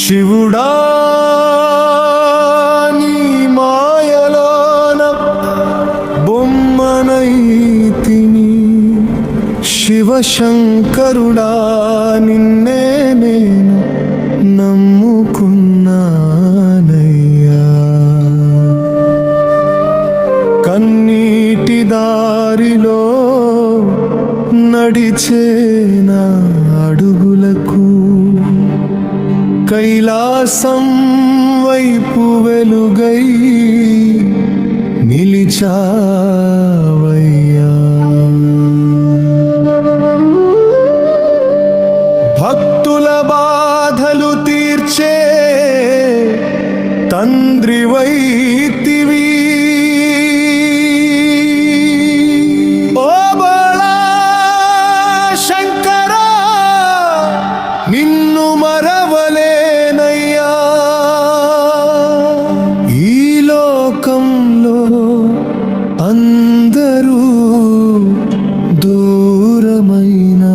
శివుడా నీ మాయలోన బొమ్మనైతిని, శివశంకరుడా నిన్నే నేను నమ్ముకున్నానయ్యా. కన్నీటి దారిలో నడిచే నా అడుగులకు కైలాసం వైపు వెలుగై నిలిచావయ్యా. భక్తుల బాధలు తీర్చే తండ్రివైతివి, ఓ బోళా శంకరా నిన్ను మరవలేనయ్యా. ఈ లోకంలో అందరూ దూరమైనా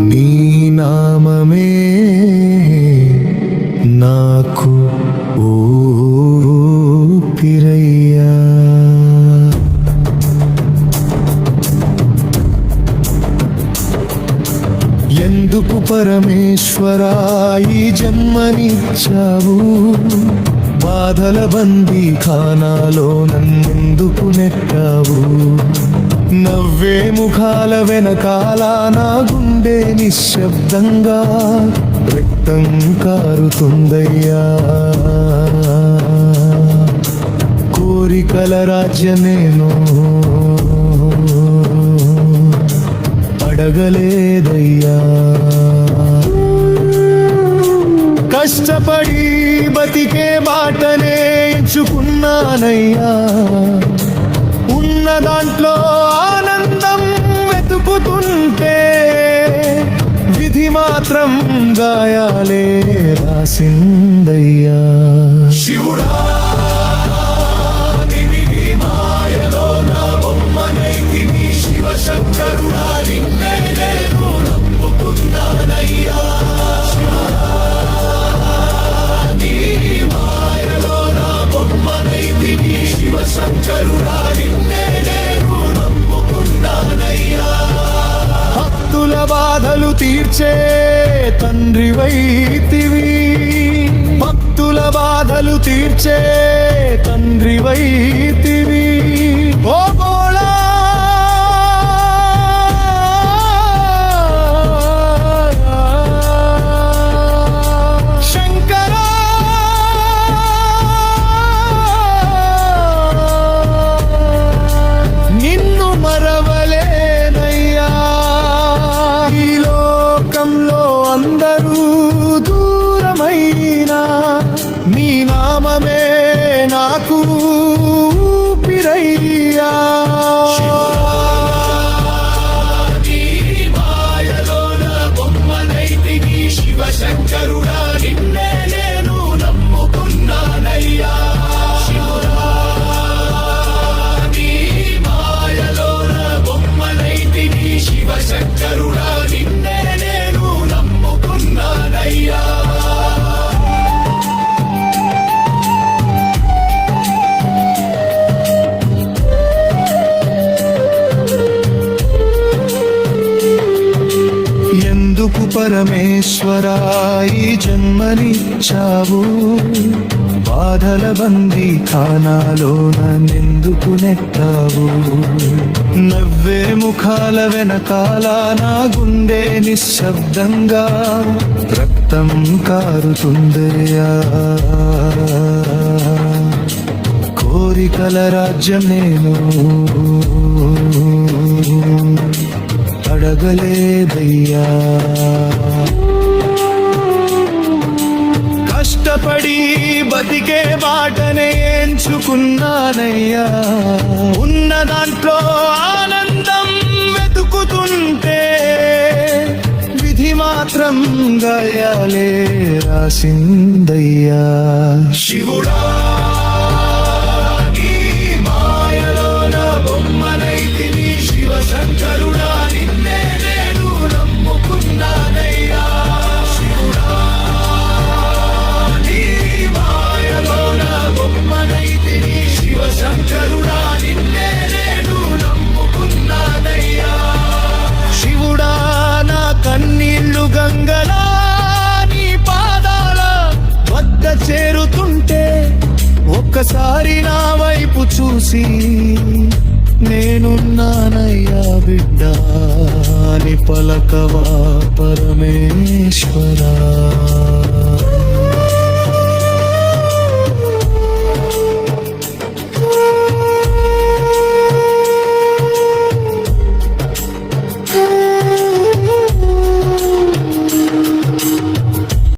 నీ నామమే నాకు ఊపిరయ్యా. ఎందుకు పరమేశ్వరా ఈ జన్మనిచ్చావు, బాధల బందీ ఖానాలో నన్నెందుకు నెట్టావు. నవ్వే ముఖాల వెనకాల నా గుండె నిశ్శబ్దంగా రక్తం కారుతుందయ్యా. కోరికల రాజ్యమేను అడగలేదయ్యా. కష్టపడి బతికే బాటనే ఎంచుకున్నానయ్యా. ఉన్న దాంట్లో ఆనందం వెతుకుతుంటే విధి మాత్రం గాయాలే రాసిందయ్యా. శివుడా శంకరుడా నిన్నే నేను నమ్ముకున్నానయ్యా. నీ మాయలో నా బొమ్మనైతిని, శివశంకరుడా నిన్నే నేను నమ్ముకున్నానయ్యా. భక్తుల బాధలు తీర్చే తండ్రివైతివి, భక్తుల బాధలు తీర్చే తండ్రివైతివి, ఓ బోళా అందరూ దూరమైనా నీ నామమే నాకు ఊపిరయ్యా. నీ మాయలోన బొమ్మనైతిని, శివశంకరుడా నిన్నే నేను నమ్ముకున్నానయ్యా. నీ మాయలోన బొమ్మనైతిని, శివశంకరుడా నిన్నే నేను నమ్ముకున్నానయ్యా. ఎందుకు పరమేశ్వరా ఈ జన్మనిచ్చావు, బాధల బందీ ఖానాలో నన్నెందుకు నెట్టావు. నవ్వే ముఖాల వెనకాల నా గుండె నిశ్శబ్దంగా రక్తం కారుతుందయ్యా. కోరికల రాజ్యం నేను అడగలేదయ్యా. కష్టపడి బతికే బాటనే ఎంచుకున్నానయ్యా. ఉన్న దాంట్లో ఆనందం వెతుకుతుంటే విధి మాత్రం గాయాలే రాసిందయ్యా. శివుడా నీ మాయలోన బొమ్మనైతిని, శివశంకరుడా నిన్నే నేను నమ్ముకున్నానయ్యా. చూసి నేనున్నానయ్యా బిడ్డా అని పలకవా పరమేశ్వరా.